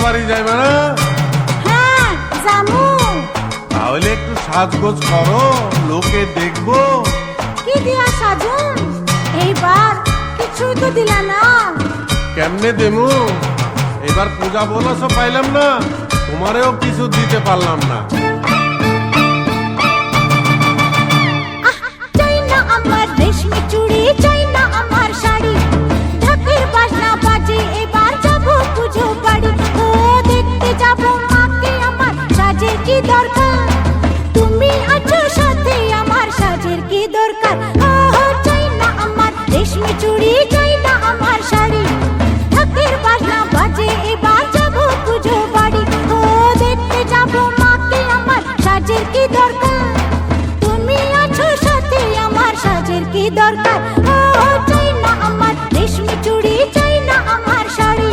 বাড়ি যাইবে না? হ্যাঁ জামু। তাহলে একটু সাজগোজ করো, লোকে দেখবো। কি দিয়া সাজুন? এইবার কিছুই তো দিলা না। কেমনে দেমু? এবার পূজা বোনাসও পাইলাম না, তোমারেও কিছু দিতে পারলাম না। চাই না আমার রেশমি চুড়ি, চাই না আমার শাড়ি, ঢাকের বাজনা বাজে এবার যাবো পুজো বাড়ি। ও দেখতে যাবো মাকে আমার, সাজের কি দরকার, তুমি আছো সাথে আমার, সাজের কি দরকার। ও চাই না আমার রেশমি চুড়ি, চাই না আমার শাড়ি, ঢাকের বাজনা বাজে এবার যাবো পুজো বাড়ি। ও দেখতে যাবো মাকে আমার, সাজের কি দরকার, তুমি আছো সাথে আমার, সাজের কি দরকার। ও চাই না আমার রেশমি চুড়ি, চাই না আমার শাড়ি,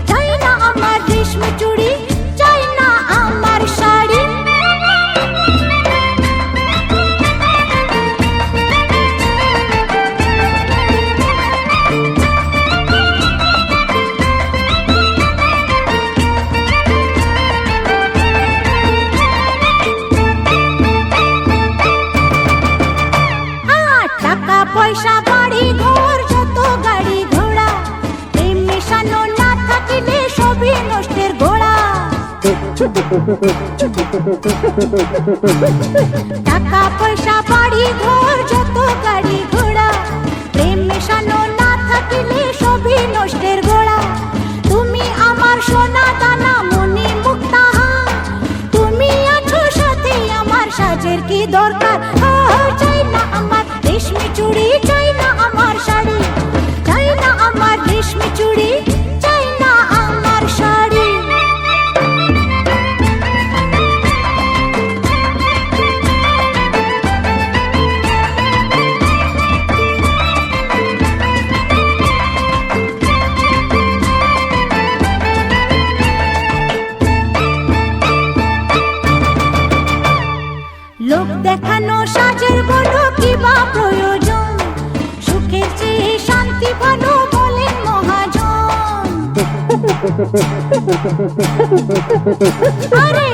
চাই না আমার রেশমি চুড়ি, চাই না আমার শাড়ি। টাকা পয়সা বাড়ি ঘর যত গাড়ি ঘোড়া, প্রেম মেশানো না থাকিলে সবই নষ্টের গোড়া। টাকা পয়সা বাড়ি ঘর যত গাড়ি ঘোড়া, প্রেম মেশানো না থাকিলে সবই নষ্টের গোড়া। তুমি আমার সোনা দানা মনি মুক্তাহা, তুমি আছো সাথে আমার, সাজের কি দরকার। চাই না আমার রেশমি চুড়ি, চাই না আমার শাড়ি, চাই না আমার রেশমি চুড়ি, চাই না আমার শাড়ি। লোক দেখানো সাজের বলো কি বা প্রয়োজন, সুখের চেয়ে শান্তি ভালো বলেন মহাজন। আরে